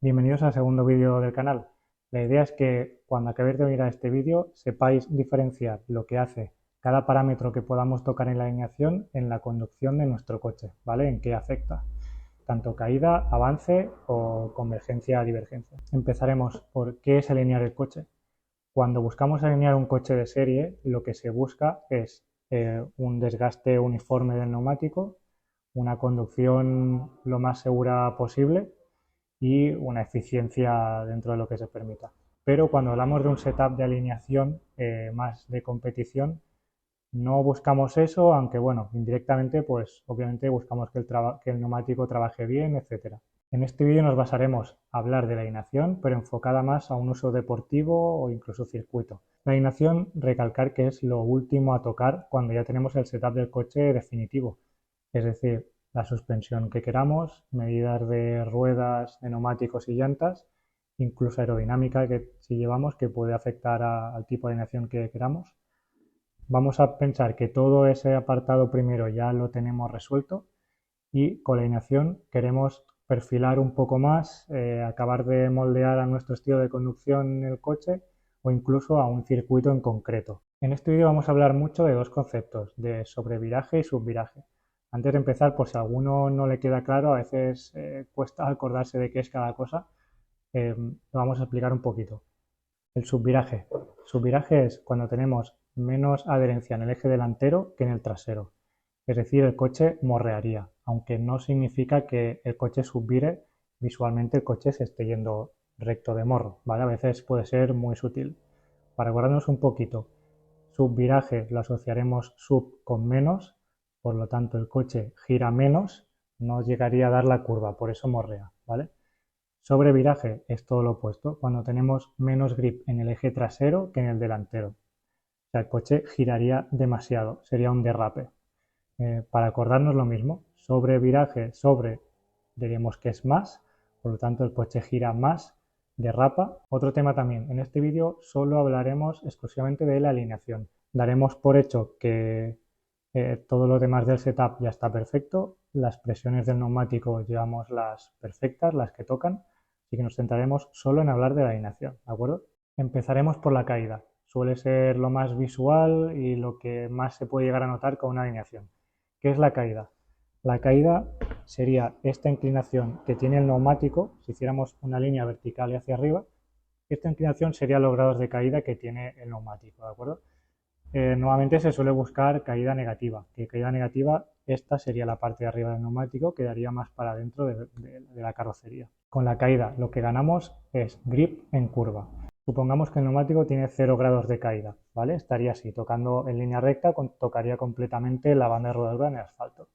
Bienvenidos al segundo vídeo del canal. La idea es que cuando acabéis de mirar este vídeo sepáis diferenciar lo que hace cada parámetro que podamos tocar en la alineación en la conducción de nuestro coche, ¿vale? En qué afecta, tanto caída, avance o convergencia-divergencia. Empezaremos por qué es alinear el coche. Cuando buscamos alinear un coche de serie, lo que se busca es un desgaste uniforme del neumático, una conducción lo más segura posible y una eficiencia dentro de lo que se permita. Pero cuando hablamos de un setup de alineación más de competición, no buscamos eso, aunque bueno, indirectamente, pues obviamente buscamos que el neumático trabaje bien, etcétera. En este vídeo nos basaremos a hablar de la alineación, pero enfocada más a un uso deportivo o incluso circuito. La alineación, recalcar que es lo último a tocar cuando ya tenemos el setup del coche definitivo, es decir, la suspensión que queramos, medidas de ruedas, de neumáticos y llantas, incluso aerodinámica que si llevamos que puede afectar al tipo de alineación que queramos. Vamos a pensar que todo ese apartado primero ya lo tenemos resuelto y con la alineación queremos perfilar un poco más, acabar de moldear a nuestro estilo de conducción el coche o incluso a un circuito en concreto. En este vídeo vamos a hablar mucho de dos conceptos, de sobreviraje y subviraje. Antes de empezar, por si a alguno no le queda claro, a veces cuesta acordarse de qué es cada cosa, lo vamos a explicar un poquito. El subviraje. Subviraje es cuando tenemos menos adherencia en el eje delantero que en el trasero. Es decir, el coche morrearía, aunque no significa que el coche subvire, visualmente el coche se esté yendo recto de morro, ¿vale? A veces puede ser muy sutil. Para acordarnos un poquito, subviraje lo asociaremos sub con menos, por lo tanto el coche gira menos, no llegaría a dar la curva, por eso morrea, ¿vale? Sobreviraje es todo lo opuesto, cuando tenemos menos grip en el eje trasero que en el delantero. O sea, el coche giraría demasiado, sería un derrape. Para acordarnos lo mismo, sobreviraje, sobre, diríamos que es más, por lo tanto el coche gira más, derrapa. Otro tema también, en este vídeo solo hablaremos exclusivamente de la alineación. Daremos por hecho que todo lo demás del setup ya está perfecto, las presiones del neumático llevamos las perfectas, las que tocan, así que nos centraremos solo en hablar de la alineación, ¿de acuerdo? Empezaremos por la caída, suele ser lo más visual y lo que más se puede llegar a notar con una alineación. ¿Qué es la caída? La caída sería esta inclinación que tiene el neumático, si hiciéramos una línea vertical y hacia arriba, esta inclinación sería los grados de caída que tiene el neumático, ¿de acuerdo? Nuevamente se suele buscar caída negativa, que caída negativa, esta sería la parte de arriba del neumático, quedaría más para adentro de la carrocería. Con la caída lo que ganamos es grip en curva. Supongamos que el neumático tiene 0 grados de caída, ¿vale? Estaría así, tocando en línea recta, tocaría completamente la banda de rodadura en el asfalto.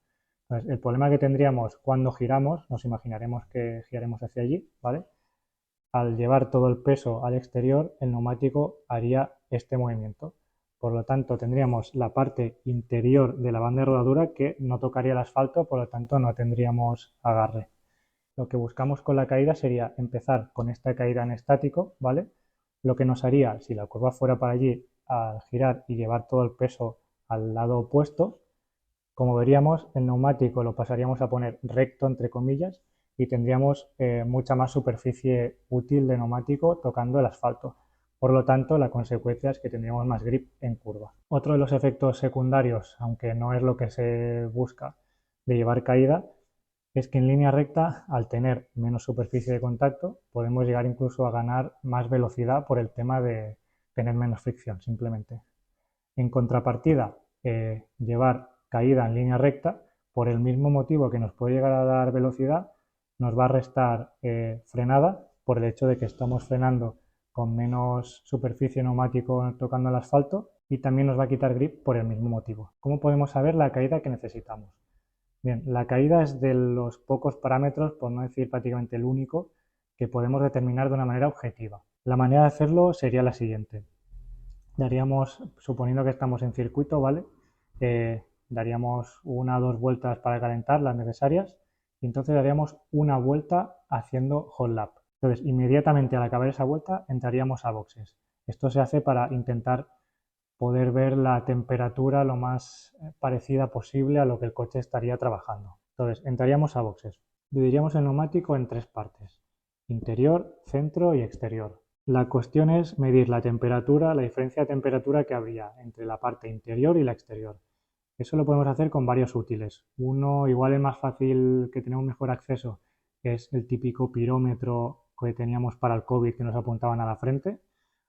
Entonces, el problema que tendríamos cuando giramos, nos imaginaremos que giraremos hacia allí, ¿vale? Al llevar todo el peso al exterior, el neumático haría este movimiento. Por lo tanto, tendríamos la parte interior de la banda de rodadura que no tocaría el asfalto, por lo tanto no tendríamos agarre. Lo que buscamos con la caída sería empezar con esta caída en estático, ¿vale? Lo que nos haría, si la curva fuera para allí, al girar y llevar todo el peso al lado opuesto, como veríamos, el neumático lo pasaríamos a poner recto, entre comillas, y tendríamos mucha más superficie útil de neumático tocando el asfalto. Por lo tanto, la consecuencia es que tendríamos más grip en curva. Otro de los efectos secundarios, aunque no es lo que se busca de llevar caída, es que en línea recta, al tener menos superficie de contacto, podemos llegar incluso a ganar más velocidad por el tema de tener menos fricción, simplemente. En contrapartida, llevar caída en línea recta, por el mismo motivo que nos puede llegar a dar velocidad, nos va a restar frenada por el hecho de que estamos frenando con menos superficie neumático tocando el asfalto y también nos va a quitar grip por el mismo motivo. ¿Cómo podemos saber la caída que necesitamos? Bien, la caída es de los pocos parámetros, por no decir prácticamente el único, que podemos determinar de una manera objetiva. La manera de hacerlo sería la siguiente. Daríamos, suponiendo que estamos en circuito, ¿vale? Daríamos una o dos vueltas para calentar, las necesarias, y entonces daríamos una vuelta haciendo hot lap. Entonces, inmediatamente al acabar esa vuelta, entraríamos a boxes. Esto se hace para intentar poder ver la temperatura lo más parecida posible a lo que el coche estaría trabajando. Entonces, entraríamos a boxes. Dividiríamos el neumático en tres partes. interior, centro y exterior. La cuestión es medir la temperatura, la diferencia de temperatura que habría entre la parte interior y la exterior. Eso lo podemos hacer con varios útiles. Uno, igual es más fácil, que tenemos mejor acceso, es el típico pirómetro que teníamos para el COVID que nos apuntaban a la frente.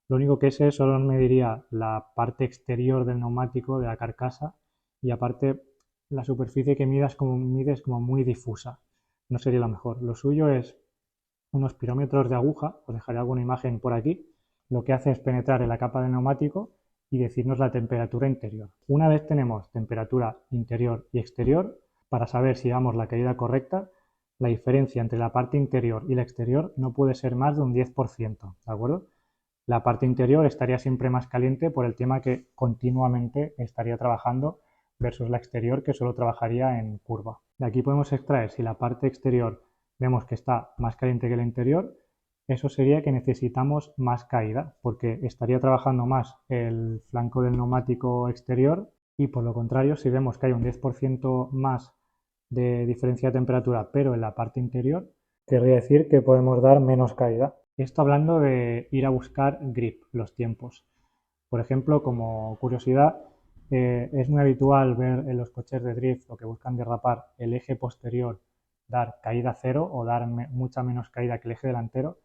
Lo único que ese solo nos mediría la parte exterior del neumático, de la carcasa, y aparte la superficie que mides como muy difusa. No sería lo mejor. Lo suyo es unos pirómetros de aguja, os dejaré alguna imagen por aquí. Lo que hace es penetrar en la capa del neumático y decirnos la temperatura interior. Una vez tenemos temperatura interior y exterior, para saber si damos la caída correcta, la diferencia entre la parte interior y la exterior no puede ser más de un 10%, ¿de acuerdo? La parte interior estaría siempre más caliente por el tema que continuamente estaría trabajando versus la exterior que solo trabajaría en curva. De aquí podemos extraer si la parte exterior vemos que está más caliente que el interior, eso sería que necesitamos más caída, porque estaría trabajando más el flanco del neumático exterior y por lo contrario, si vemos que hay un 10% más de diferencia de temperatura, pero en la parte interior, querría decir que podemos dar menos caída. Esto hablando de ir a buscar grip, los tiempos. Por ejemplo, como curiosidad, es muy habitual ver en los coches de drift o que buscan derrapar el eje posterior dar caída cero o dar mucha menos caída que el eje delantero,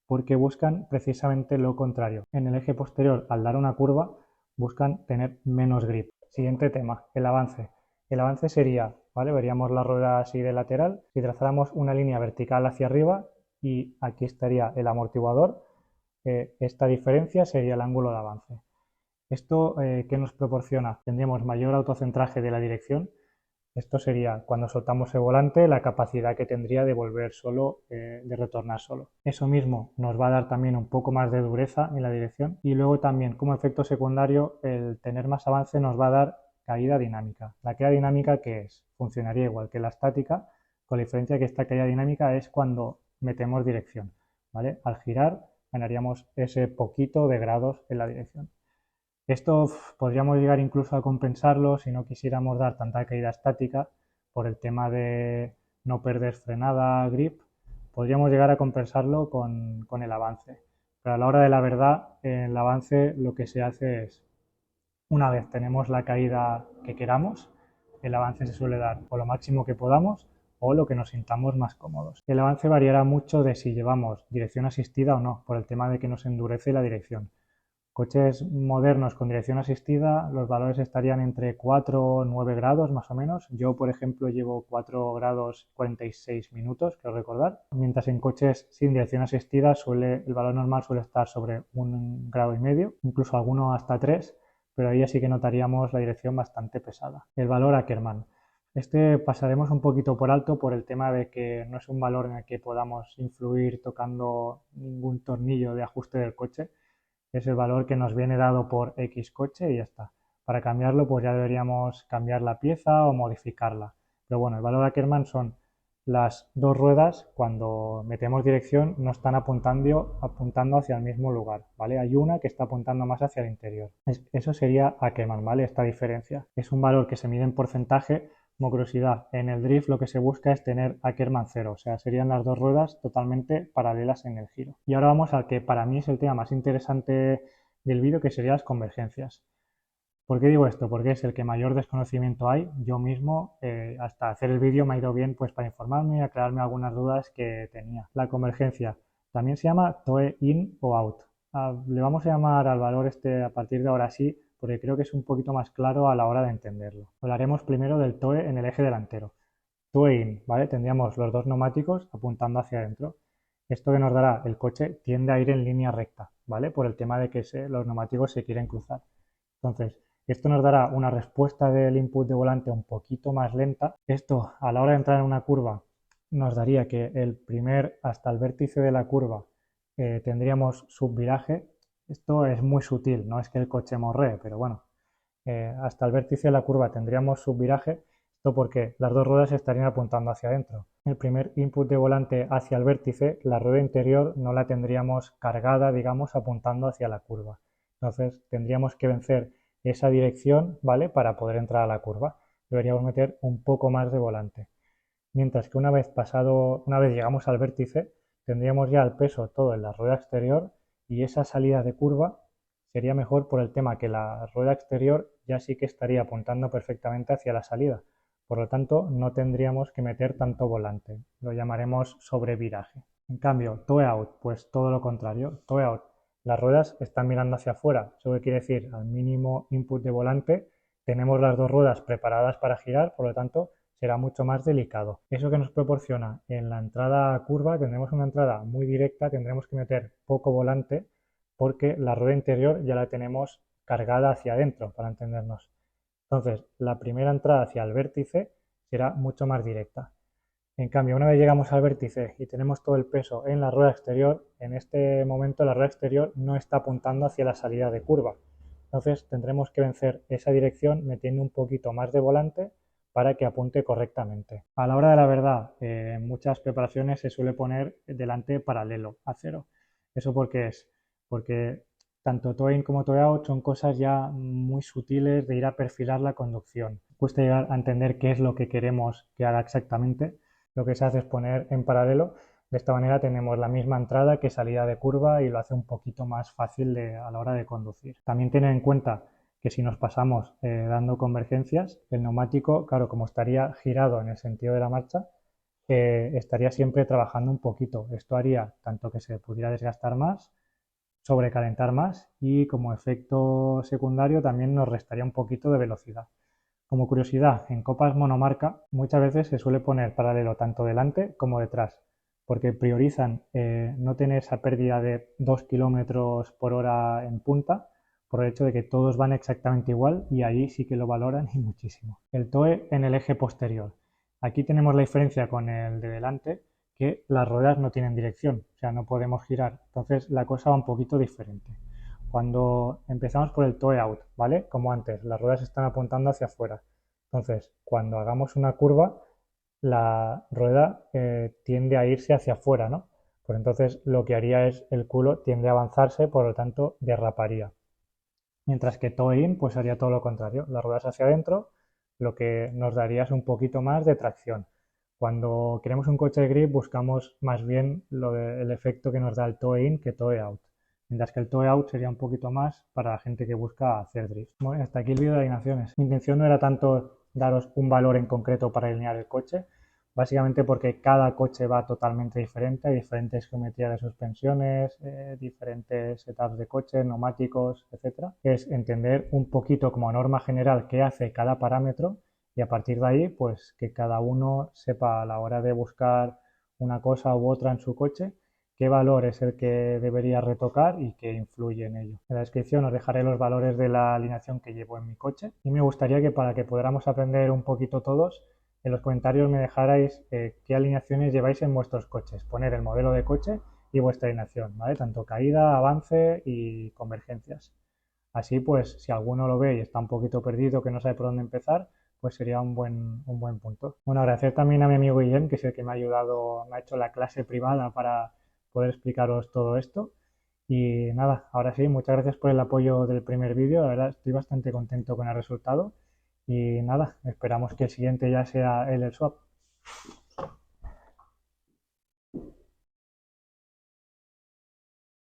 porque buscan precisamente lo contrario. En el eje posterior, al dar una curva, buscan tener menos grip. Siguiente tema, el avance. El avance sería, ¿vale? Veríamos la rueda así de lateral, si trazáramos una línea vertical hacia arriba y aquí estaría el amortiguador, esta diferencia sería el ángulo de avance. ¿Esto qué nos proporciona? Tendríamos mayor autocentraje de la dirección. Esto sería cuando soltamos el volante, la capacidad que tendría de volver solo, de retornar solo. Eso mismo nos va a dar también un poco más de dureza en la dirección y luego también como efecto secundario el tener más avance nos va a dar caída dinámica. La caída dinámica, ¿qué es? Funcionaría igual que la estática, con la diferencia que esta caída dinámica es cuando metemos dirección, ¿vale? Al girar ganaríamos ese poquito de grados en la dirección. Esto podríamos llegar incluso a compensarlo si no quisiéramos dar tanta caída estática por el tema de no perder frenada, grip. Podríamos llegar a compensarlo con el avance. Pero a la hora de la verdad, en el avance lo que se hace es, una vez tenemos la caída que queramos, el avance se suele dar o lo máximo que podamos o lo que nos sintamos más cómodos. El avance variará mucho de si llevamos dirección asistida o no, por el tema de que nos endurece la dirección. Coches modernos con dirección asistida, los valores estarían entre 4 o 9 grados más o menos. Yo, por ejemplo, llevo 4 grados 46 minutos, creo recordar. Mientras en coches sin dirección asistida el valor normal suele estar sobre 1,5 grados, incluso alguno hasta 3, pero ahí sí que notaríamos la dirección bastante pesada. El valor Ackermann. Este pasaremos un poquito por alto por el tema de que no es un valor en el que podamos influir tocando ningún tornillo de ajuste del coche. Es el valor que nos viene dado por X coche y ya está. Para cambiarlo, pues ya deberíamos cambiar la pieza o modificarla. Pero bueno, el valor Ackermann son las dos ruedas, cuando metemos dirección, no están apuntando hacia el mismo lugar, ¿vale? Hay una que está apuntando más hacia el interior. Eso sería Ackermann, ¿vale? Esta diferencia. Es un valor que se mide en porcentaje. Como curiosidad, en el drift lo que se busca es tener Ackermann cero, o sea, serían las dos ruedas totalmente paralelas en el giro. Y ahora vamos al que para mí es el tema más interesante del vídeo, que serían las convergencias. ¿Por qué digo esto? Porque es el que mayor desconocimiento hay. Yo mismo, hasta hacer el vídeo, me ha ido bien pues para informarme y aclararme algunas dudas que tenía. La convergencia también se llama TOE in o out. Le vamos a llamar al valor este a partir de ahora sí, porque creo que es un poquito más claro a la hora de entenderlo. Hablaremos primero del TOE en el eje delantero. TOE in, ¿vale? Tendríamos los dos neumáticos apuntando hacia adentro. Esto que nos dará el coche tiende a ir en línea recta, ¿vale? Por el tema de que los neumáticos se quieren cruzar. Entonces, esto nos dará una respuesta del input de volante un poquito más lenta. Esto, a la hora de entrar en una curva, nos daría que hasta el vértice de la curva tendríamos subviraje. Esto es muy sutil, no es que el coche morree, pero bueno, hasta el vértice de la curva tendríamos subviraje. Esto porque las dos ruedas estarían apuntando hacia adentro. El primer input de volante hacia el vértice, la rueda interior no la tendríamos cargada, digamos, apuntando hacia la curva. Entonces tendríamos que vencer esa dirección, ¿vale? Para poder entrar a la curva. Deberíamos meter un poco más de volante. Mientras que una vez llegamos al vértice, tendríamos ya el peso todo en la rueda exterior y esa salida de curva sería mejor por el tema que la rueda exterior ya sí que estaría apuntando perfectamente hacia la salida. Por lo tanto, no tendríamos que meter tanto volante. Lo llamaremos sobreviraje. En cambio, toe out, pues todo lo contrario. Toe out, las ruedas están mirando hacia afuera. Eso quiere decir, al mínimo input de volante, tenemos las dos ruedas preparadas para girar, por lo tanto, será mucho más delicado. Eso que nos proporciona en la entrada curva, tendremos una entrada muy directa, tendremos que meter poco volante porque la rueda interior ya la tenemos cargada hacia adentro, para entendernos. Entonces, la primera entrada hacia el vértice será mucho más directa. En cambio, una vez llegamos al vértice y tenemos todo el peso en la rueda exterior, en este momento la rueda exterior no está apuntando hacia la salida de curva. Entonces, tendremos que vencer esa dirección metiendo un poquito más de volante para que apunte correctamente. A la hora de la verdad, en muchas preparaciones se suele poner delante paralelo a cero. ¿Eso por qué es? Porque tanto toe in como toe out son cosas ya muy sutiles de ir a perfilar la conducción. Cuesta llegar a entender qué es lo que queremos que haga exactamente. Lo que se hace es poner en paralelo. De esta manera tenemos la misma entrada que salida de curva y lo hace un poquito más fácil a la hora de conducir. También tener en cuenta que si nos pasamos dando convergencias, el neumático, claro, como estaría girado en el sentido de la marcha, estaría siempre trabajando un poquito. Esto haría tanto que se pudiera desgastar más, sobrecalentar más y como efecto secundario también nos restaría un poquito de velocidad. Como curiosidad, en copas monomarca muchas veces se suele poner paralelo tanto delante como detrás, porque priorizan no tener esa pérdida de 2 km por hora en punta, por el hecho de que todos van exactamente igual y ahí sí que lo valoran y muchísimo. El toe en el eje posterior. Aquí tenemos la diferencia con el de delante, que las ruedas no tienen dirección, o sea, no podemos girar. Entonces la cosa va un poquito diferente. Cuando empezamos por el toe out, ¿vale? Como antes, las ruedas están apuntando hacia afuera. Entonces, cuando hagamos una curva, la rueda tiende a irse hacia afuera, ¿no? Pues entonces lo que haría es el culo tiende a avanzarse, por lo tanto derraparía. Mientras que toe in, pues haría todo lo contrario. Las ruedas hacia adentro, lo que nos daría es un poquito más de tracción. Cuando queremos un coche de grip, buscamos más bien el efecto que nos da el toe in que toe out. Mientras que el toe out sería un poquito más para la gente que busca hacer drift. Bueno, hasta aquí el vídeo de alineaciones. Mi intención no era tanto daros un valor en concreto para alinear el coche, básicamente porque cada coche va totalmente diferente, hay diferentes geometrías de suspensiones, diferentes setups de coche, neumáticos, etcétera. Es entender un poquito como norma general qué hace cada parámetro y a partir de ahí, pues que cada uno sepa a la hora de buscar una cosa u otra en su coche, qué valor es el que debería retocar y qué influye en ello. En la descripción os dejaré los valores de la alineación que llevo en mi coche y me gustaría que para que podamos aprender un poquito todos, en los comentarios me dejarais qué alineaciones lleváis en vuestros coches, poner el modelo de coche y vuestra alineación, ¿vale? Tanto caída, avance y convergencias. Así pues, si alguno lo ve y está un poquito perdido, que no sabe por dónde empezar, pues sería un buen punto. Bueno, agradecer también a mi amigo Guillem, que es el que me ha ayudado, me ha hecho la clase privada para poder explicaros todo esto. Y nada, ahora sí, muchas gracias por el apoyo del primer vídeo, la verdad estoy bastante contento con el resultado. Y nada, esperamos que el siguiente ya sea el swap.